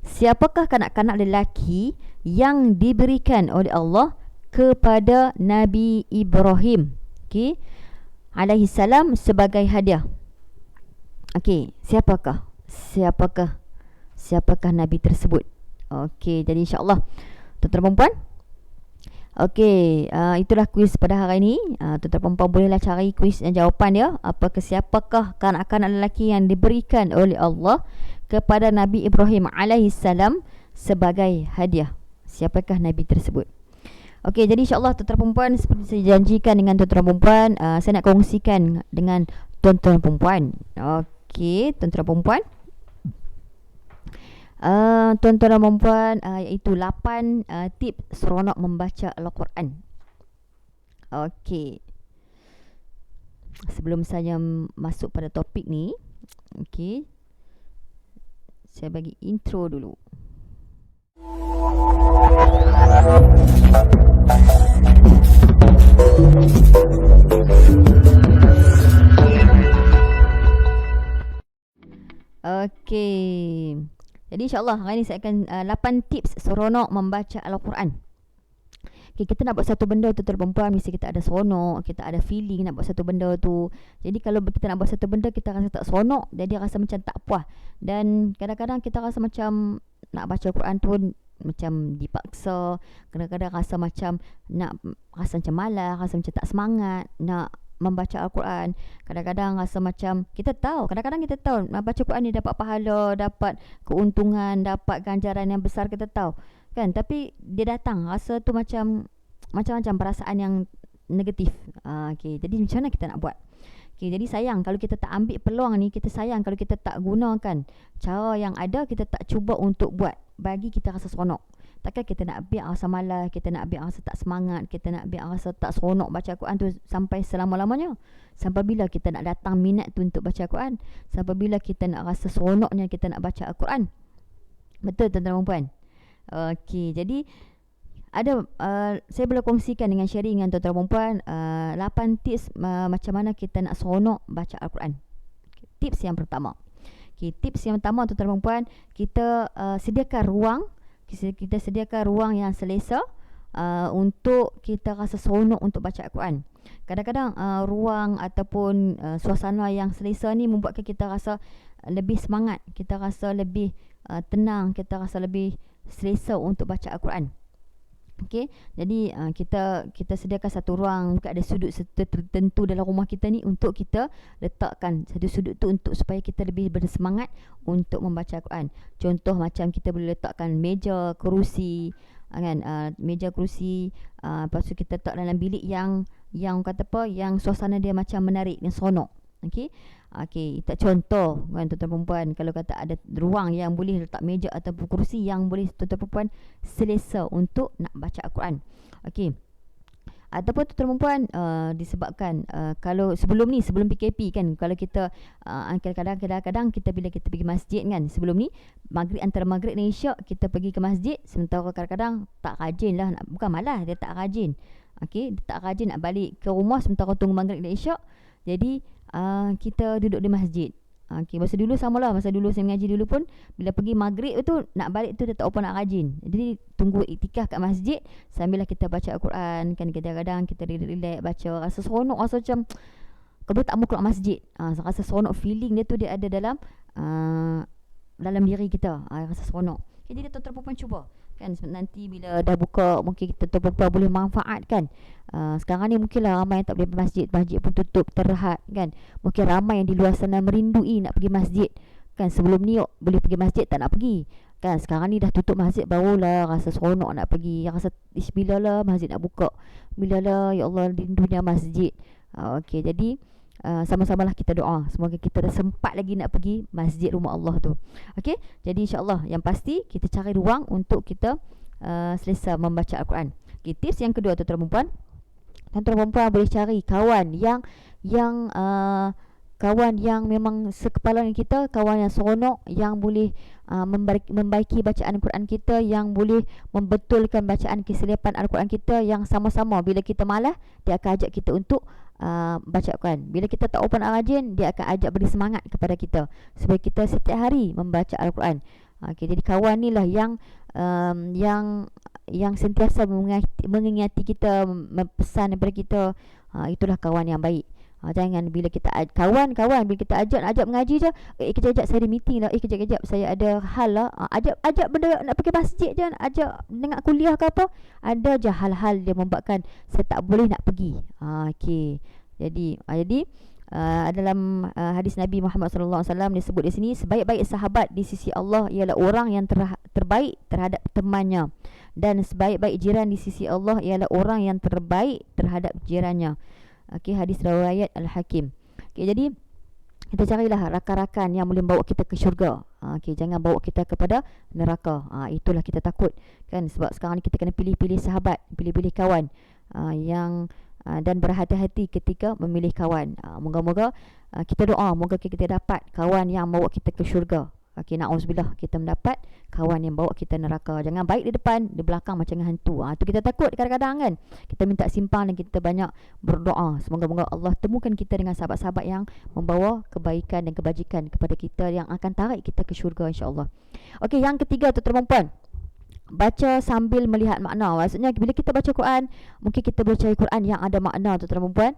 Siapakah kanak-kanak lelaki yang diberikan oleh Allah kepada Nabi Ibrahim, okey, alaihi salam, sebagai hadiah? Okey, siapakah Nabi tersebut? Okey, jadi insya-Allah tuan-tuan perempuan, okey, itulah kuis pada hari ini. Tuan-tuan perempuan bolehlah cari kuis dan jawapan dia. Siapakah kanak-kanak lelaki yang diberikan oleh Allah kepada Nabi Ibrahim alaihi salam sebagai hadiah? Siapakah Nabi tersebut? Okey, jadi insya-Allah tuan-tuan perempuan, seperti saya janjikan dengan tuan-tuan perempuan, saya nak kongsikan dengan tuan-tuan perempuan. Okey, tuan-tuan perempuan, tuan-tuan dan perempuan, iaitu 8 tips seronok membaca Al-Quran. Okey, sebelum saya masuk pada topik ni, okey, saya bagi intro dulu. Okey, jadi insya-Allah hari ni saya akan 8 tips seronok membaca Al-Quran. Okay, kita nak buat satu benda tu perempuan, mesti kita ada seronok, kita ada feeling nak buat satu benda tu. Jadi kalau kita nak buat satu benda kita rasa tak seronok, jadi rasa macam tak puas. Dan kadang-kadang kita rasa macam nak baca Al-Quran tu macam dipaksa. Kadang-kadang rasa macam rasa macam malas, rasa macam tak semangat nak membaca Al-Quran. Kadang-kadang rasa macam kadang-kadang kita tahu nak baca Quran ni dapat pahala, dapat keuntungan, dapat ganjaran yang besar, kita tahu kan, tapi dia datang rasa tu macam-macam perasaan yang negatif. Okey, jadi macam mana kita nak buat? Okey, jadi sayang kalau kita tak ambil peluang ni, kita sayang kalau kita tak gunakan cara yang ada, kita tak cuba untuk buat bagi kita rasa seronok. Takkan kita nak biar rasa malas, kita nak biar rasa tak semangat, kita nak biar rasa tak seronok baca Al-Quran tu sampai selama-lamanya. Sampai bila kita nak datang minat tu untuk baca Al-Quran? Sampai bila kita nak rasa seronoknya kita nak baca Al-Quran? Betul tuan-tuan dan puan? Okey, jadi ada saya boleh kongsikan dengan sharing dengan tuan-tuan dan puan 8 tips macam mana kita nak seronok baca Al-Quran. Okay, tips yang pertama. Okey, tips yang pertama tuan-tuan dan puan, kita sediakan ruang. Kita sediakan ruang yang selesa untuk kita rasa seronok untuk baca Al-Quran. Kadang-kadang ruang ataupun suasana yang selesa ni membuatkan kita rasa lebih semangat, kita rasa lebih tenang, kita rasa lebih selesa untuk baca Al-Quran. Okey, jadi kita sediakan satu ruang, mungkin ada sudut tertentu dalam rumah kita ni untuk kita letakkan satu sudut tu untuk supaya kita lebih bersemangat untuk membaca Al-Quran. Contoh macam kita boleh letakkan meja, kerusi, kan, meja, kerusi, lepas tu kita letak dalam bilik yang kata apa, yang suasana dia macam menarik, yang seronok. Okey. Okey, kita contoh kan tuan-tuan perempuan, kalau kata ada ruang yang boleh letak meja ataupun kerusi yang boleh tuan-tuan perempuan selesa untuk nak baca Al-Quran. Okey. Ataupun tuan-tuan perempuan disebabkan kalau sebelum PKP kan, kalau kita kadang-kadang kita bila kita pergi masjid kan, sebelum ni antara maghrib dan isyak kita pergi ke masjid, sementara kadang-kadang tak rajin lah, bukan malas, dia tak rajin. Okey, dia tak rajin nak balik ke rumah sementara tunggu maghrib dan isyak. Jadi kita duduk di masjid. Okey, masa dulu samalah. Masa dulu saya mengaji dulu pun, bila pergi maghrib tu, nak balik tu dah tak apa nak rajin. Jadi tunggu iktikaf kat masjid sambil kita baca Al-Quran. Kan kadang-kadang kita relax baca, rasa seronok, rasa macam kalau tak mau keluar masjid. Rasa seronok, feeling dia tu dia ada dalam diri kita. Rasa seronok. Okay, jadi tuan-tuan perempuan cuba. Kan nanti bila dah buka, mungkin kita tuan perempuan boleh manfaatkan. Sekarang ni mungkinlah ramai yang tak boleh pergi masjid. Masjid pun tutup, terhad kan. Mungkin ramai yang di luar sana merindui nak pergi masjid. Kan sebelum ni boleh pergi masjid, tak nak pergi. Kan sekarang ni dah tutup masjid, barulah rasa seronok nak pergi. Rasa bila lah masjid nak buka. Bila lah, ya Allah, rindunya masjid. Okey, jadi sama-samalah kita doa. Semoga kita dah sempat lagi nak pergi masjid rumah Allah tu. Okey, jadi insya-Allah yang pasti kita cari ruang untuk kita selesa membaca Al-Quran. Okay, tips yang kedua tuan-tuan perempuan. Tuan-tuan perempuan boleh cari kawan kawan yang memang sekepala dengan kita, kawan yang seronok, yang boleh membaiki bacaan Al-Quran kita, yang boleh membetulkan bacaan kesilapan Al-Quran kita, yang sama-sama bila kita malas, dia akan ajak kita untuk baca Al-Quran. Bila kita tak open rajin, dia akan ajak beri semangat kepada kita supaya kita setiap hari membaca Al-Quran. Okay, jadi kawan ni lah yang sentiasa mengingati kita, pesan daripada kita. Itulah kawan yang baik. Jangan bila kita kawan bila kita ajak mengaji je, kejap saya ada meeting lah, kejap saya ada hal lah, ajak benda nak pergi masjid je, ajak dengar kuliah ke apa, ada je hal-hal dia membuatkan saya tak boleh nak pergi. Okey, jadi dalam hadis Nabi Muhammad sallallahu alaihi wasallam disebut di sini, sebaik-baik sahabat di sisi Allah ialah orang yang terbaik terhadap temannya, dan sebaik-baik jiran di sisi Allah ialah orang yang terbaik terhadap jirannya. Okey, hadis riwayat Al-Hakim. Okey, jadi kita carilah rakan-rakan yang boleh bawa kita ke syurga. Okey, jangan bawa kita kepada neraka. Itulah kita takut kan, sebab sekarang ni kita kena pilih-pilih sahabat, pilih-pilih kawan yang dan berhati-hati ketika memilih kawan. Moga-moga kita doa, moga kita dapat kawan yang bawa kita ke syurga. Okey, na'udzubillah, kita mendapat kawan yang bawa kita neraka. Jangan baik di depan, di belakang macam hantu. Tu kita takut kadang-kadang kan. Kita minta simpang dan kita banyak berdoa. Semoga-moga Allah temukan kita dengan sahabat-sahabat yang membawa kebaikan dan kebajikan kepada kita, yang akan tarik kita ke syurga insya-Allah. Okey, yang ketiga tuan-tuan perempuan, baca sambil melihat makna. Maksudnya bila kita baca Quran, mungkin kita boleh cari Quran yang ada makna tuan-tuan perempuan.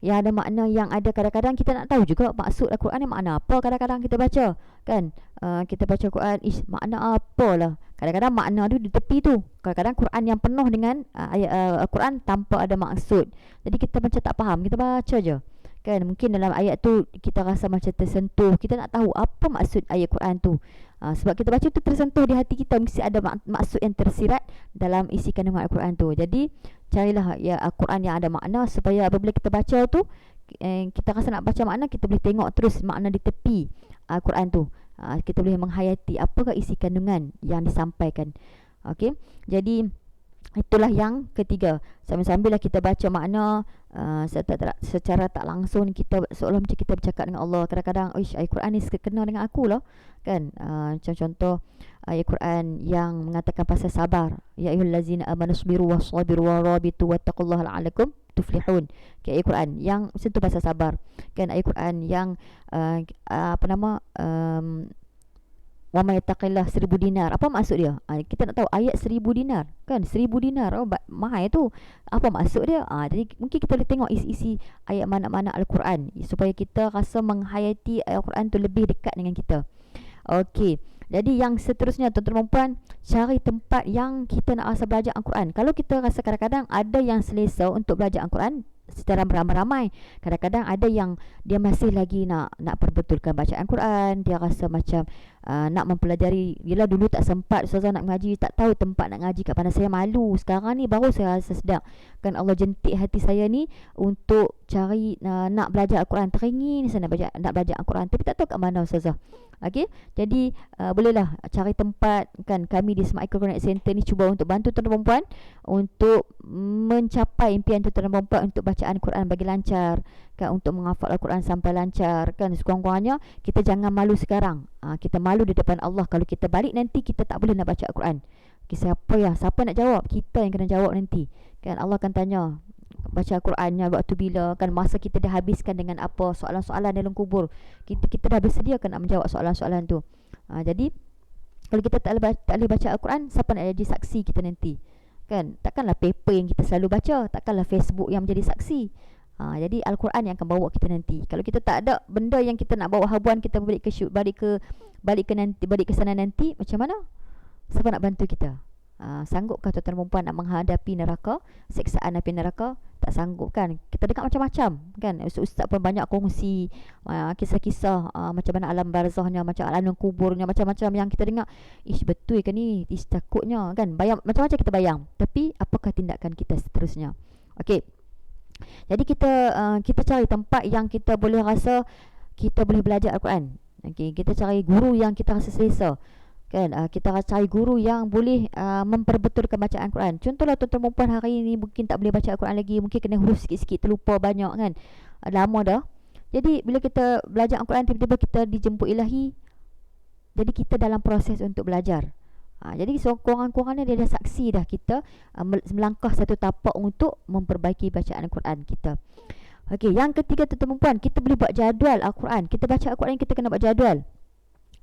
Yang ada makna, yang ada kadang-kadang kita nak tahu juga maksud Al-Quran ni makna apa. Kadang-kadang kita baca kan, kita baca Quran, makna apalah. Kadang-kadang makna tu di tepi tu. Kadang-kadang Quran yang penuh dengan ayat Al-Quran tanpa ada maksud. Jadi kita macam tak faham, kita baca je kan. Mungkin dalam ayat tu kita rasa macam tersentuh, kita nak tahu apa maksud ayat Quran tu. Sebab kita baca tu tersentuh di hati kita, mesti ada maksud yang tersirat dalam isi kandungan Al-Quran tu. Jadi carilah Al-Quran yang ada makna, supaya apabila kita baca tu, kita rasa nak baca makna, kita boleh tengok terus makna di tepi Al-Quran tu. Kita boleh menghayati apakah isi kandungan yang disampaikan. Okey, jadi itulah yang ketiga. Sambil-sambil kita baca makna, secara tak langsung kita seolah macam kita bercakap dengan Allah. Kadang-kadang ayat Quran ni kena dengan aku lah kan. Macam contoh ayat Quran yang mengatakan pasal sabar, ya ayyuhallazina amanu sabiru wasabiru warabitu wattaqullaha la'allakum tuflihun. Ayat Quran yang sentuh pasal sabar kan. Ayat Quran yang wa may yattaqillah 1000 dinar. Apa maksud dia? Kita nak tahu ayat 1000 dinar kan, 1000 dinar mahal tu. Apa maksud dia? Jadi mungkin kita boleh tengok isi ayat mana-mana Al-Quran supaya kita rasa menghayati Al-Quran tu lebih dekat dengan kita. Okey, jadi yang seterusnya tuan-tuan perempuan, cari tempat yang kita nak rasa belajar Al-Quran. Kalau kita rasa kadang-kadang ada yang selesa untuk belajar Al-Quran secara beramai-ramai, kadang-kadang ada yang dia masih lagi nak perbetulkan bacaan Quran, dia rasa macam nak mempelajari. Yelah, dulu tak sempat ustazah nak mengaji, tak tahu tempat nak ngaji kat mana, saya malu. Sekarang ni baru saya rasa sedap kan, Allah jentik hati saya ni untuk cari nak belajar Al-Quran. Teringin saya nak belajar Al-Quran, tapi tak tahu kat mana ustazah. Okey, jadi bolehlah cari tempat kan. Kami di Smart Connect Center ni cuba untuk bantu tuan-tuan perempuan untuk mencapai impian tuan-tuan perempuan untuk bacaan Quran bagi lancar kan, untuk menghafal Al-Quran sampai lancar kan. Sekurang-kurangnya kita jangan malu sekarang. Kita malu di depan Allah kalau kita balik nanti kita tak boleh nak baca Al-Quran. Siapa nak jawab? Kita yang kena jawab nanti kan. Allah akan tanya, baca Al-Qurannya waktu bila, kan masa kita dah habiskan dengan apa soalan-soalan dalam kubur, kita dah bersedia kan nak menjawab soalan-soalan tu. Jadi kalau kita tak boleh baca Al-Quran, siapa nak jadi saksi kita nanti? Kan takkanlah paper yang kita selalu baca, takkanlah Facebook yang menjadi saksi. Jadi Al-Quran yang akan bawa kita nanti. Kalau kita tak ada benda yang kita nak bawa habuan kita balik ke sana nanti, macam mana? Siapa nak bantu kita? Sanggupkah tuan-tuan dan perempuan nak menghadapi neraka, siksaan api neraka? Tak sanggup kan? Kita dengar macam-macam kan, ustaz-ustaz pun banyak kongsi kisah-kisah macam mana alam barzahnya, macam alam kuburnya, macam-macam yang kita dengar. Betul ke ni? Takutnya kan, bayang, macam-macam kita bayang. Tapi apakah tindakan kita seterusnya? Okey, jadi kita cari tempat yang kita boleh rasa kita boleh belajar Al-Quran. Okey, kita cari guru yang kita rasa selesa. Kan, kita cari guru yang boleh memperbetulkan bacaan Al-Quran. Contohlah tuan-tuan perempuan hari ni mungkin tak boleh baca Al-Quran lagi, mungkin kena huruf sikit-sikit, terlupa banyak kan, lama dah. Jadi bila kita belajar Al-Quran, tiba-tiba kita dijemput ilahi, jadi kita dalam proses untuk belajar. Jadi kurang-kurangnya dia dah saksi dah kita melangkah satu tapak untuk memperbaiki bacaan Al-Quran kita. Okey, yang ketiga tuan-tuan perempuan, kita boleh buat jadual Al-Quran. Kita baca Al-Quran, kita kena buat jadual.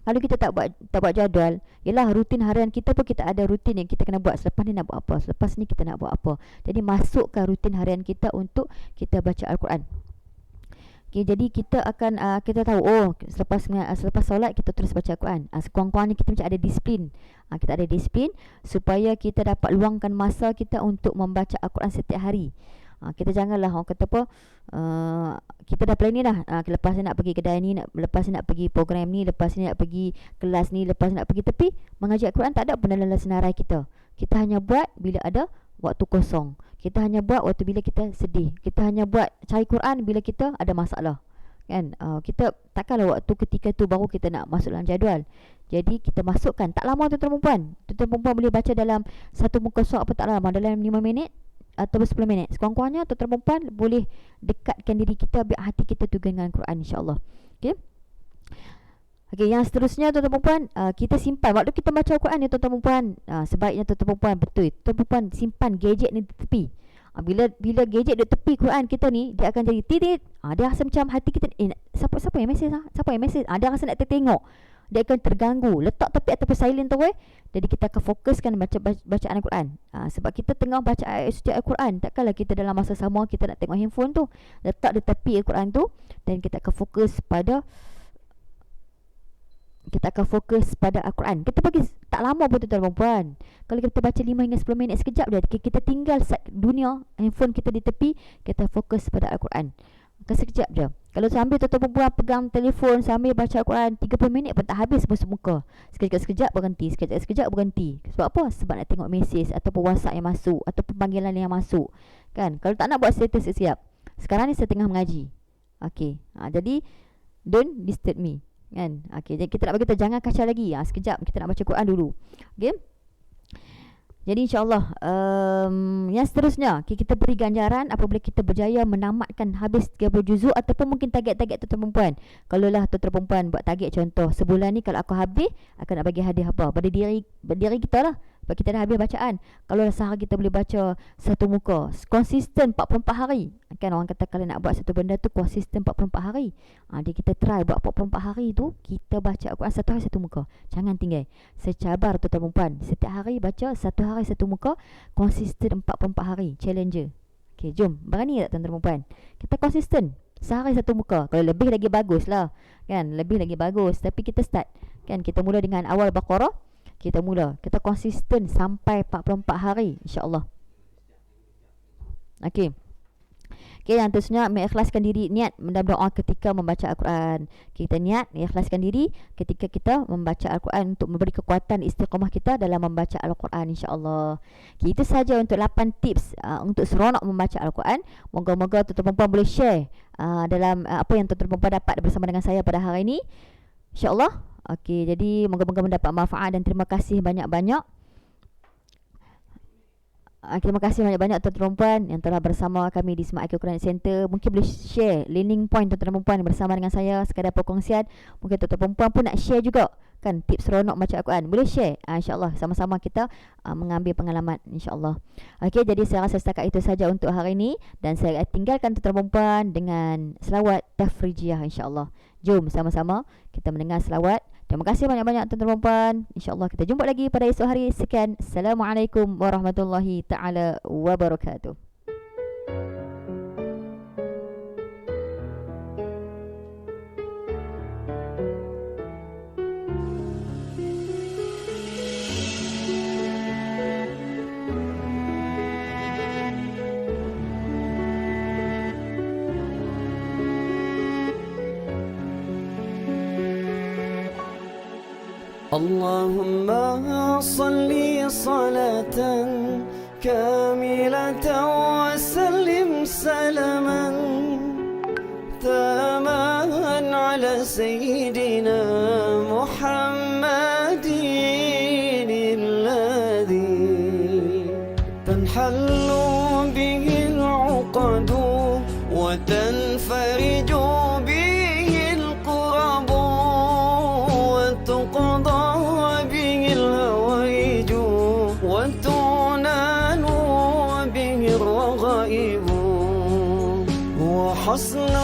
Kalau kita tak buat jadual, ialah rutin harian kita pun kita ada rutin yang kita kena buat. Selepas ni nak buat apa, selepas ni kita nak buat apa. Jadi masukkan rutin harian kita untuk kita baca Al-Quran. Okay, jadi kita akan kita tahu, selepas solat kita terus baca Al-Quran. Sekurang-kurangnya kita macam ada disiplin. Kita ada disiplin supaya kita dapat luangkan masa kita untuk membaca Al-Quran setiap hari. Kita janganlah orang kata apa, kita dah plan ni dah, lepas ni nak pergi kedai ni, lepas ni nak pergi program ni, lepas ni nak pergi kelas ni, lepas ni nak pergi, tapi mengaji Al-Quran tak ada pun dalam senarai kita. Kita hanya buat bila ada waktu kosong. Kita hanya buat waktu bila kita sedih. Kita hanya buat cari Quran bila kita ada masalah. Kan? Kita takkanlah waktu ketika tu baru kita nak masuk dalam jadual. Jadi kita masukkan, tak lama tuan-tuan perempuan. Tuan-tuan perempuan boleh baca dalam satu muka surat apa tak lama, dalam 5 minit atau 10 minit. Sekurang-kurangnya tuan-tuan perempuan boleh dekatkan diri kita biar hati kita tu dengan Quran, insya-Allah. Okey. Okey, yang seterusnya tuan-tuan perempuan, kita simpan waktu kita baca Al-Quran ni tuan-tuan perempuan. Sebaiknya tuan-tuan perempuan betul, tuan-tuan perempuan simpan gadget ni di tepi. Bila gadget di tepi Quran kita ni, dia akan jadi titit. Dia rasa macam hati kita siapa yang mesej siapa yang mesej. Dia rasa nak tertengok. Dia akan terganggu. Letak tepi ataupun silent tu jadi kita akan fokuskan bacaan Al-Quran. Sebab kita tengah baca ayat suci Al-Quran, takkanlah kita dalam masa sama kita nak tengok handphone tu. Letak di tepi Al-Quran tu dan kita akan fokus pada Al-Quran. Kita bagi tak lama pun tuan-tuan perempuan. Kalau kita baca 5 hingga 10 minit, sekejap je kita tinggal dunia, handphone kita di tepi, kita fokus pada Al-Quran. Sekejap je. Kalau sambil tuan-tuan perempuan pegang telefon sambil baca Al-Quran 30 minit pun tak habis basuh muka. Sekejap berhenti, sekejap berhenti. Sebab apa? Sebab nak tengok mesej ataupun WhatsApp yang masuk ataupun panggilan yang masuk. Kan? Kalau tak nak buat status, siap. Sekarang ni saya tengah mengaji. Okey. Jadi don't disturb me. Kan? Okey, jadi kita nak bagi tahu jangan kacau lagi. Sekejap kita nak baca Quran dulu. Okey. Jadi insya-Allah yang seterusnya kita beri ganjaran apabila kita berjaya menamatkan habis 30 juzuk ataupun mungkin target-target tuan-tuan perempuan. Kalau lah tuan-tuan perempuan buat target, contoh sebulan ni kalau aku habis akan nak bagi hadiah apa pada diri kita lah. Sebab kita dah habis bacaan. Kalau lah sehari kita boleh baca satu muka, konsisten 44 hari. Kan orang kata kalau nak buat satu benda tu konsisten 44 hari. Jadi kita try buat 44 hari tu, kita baca Al-Quran satu hari satu muka. Jangan tinggal. Secabar tuan-tuan perempuan. Setiap hari baca satu hari satu muka, konsisten 44 hari. Challenger. Okey, jom. Berani tak tuan-tuan perempuan? Kita konsisten. Sehari satu muka. Kalau lebih lagi bagus lah. Kan? Lebih lagi bagus. Tapi kita start. Kan? Kita mula dengan awal Baqarah. Kita konsisten sampai 44 hari, insya-Allah. Okey. Okey, yang terusnya mengikhlaskan diri, niat mendoa ketika membaca Al-Quran. Kita niat mengikhlaskan diri ketika kita membaca Al-Quran untuk memberi kekuatan istiqamah kita dalam membaca Al-Quran, insya-Allah. Okay, itu saja untuk 8 tips untuk seronok membaca Al-Quran. Moga-moga tuan-tuan perempuan boleh share dalam apa yang tuan-tuan perempuan dapat bersama dengan saya pada hari ini, insya-Allah. Okey, jadi moga-moga mendapat manfaat dan terima kasih banyak-banyak. Terima kasih banyak-banyak tuan-tuan perempuan yang telah bersama kami di Smart IQ Quran Center. Mungkin boleh share learning point tuan-tuan perempuan bersama dengan saya, sekadar perkongsian. Mungkin tuan-tuan perempuan pun nak share juga kan, tips seronok baca Al-Quran, boleh share. InsyaAllah sama-sama kita mengambil pengalaman, insyaAllah. Okey, jadi saya rasa setakat itu saja untuk hari ini, dan saya tinggalkan tuan-tuan perempuan dengan selawat tafrijiyah, insyaAllah. Jom sama-sama kita mendengar selawat. Terima kasih banyak-banyak tuan-tuan perempuan. InsyaAllah kita jumpa lagi pada esok hari. Sekian, Assalamualaikum warahmatullahi ta'ala wabarakatuh. اللهم صل صلاة كاملة وسلم سلاما تاما على سيدنا محمد الذي تنحل به العقد وتنفرج به الكرب وتقضى به الهوائج وتعنان به الرغائب وحسن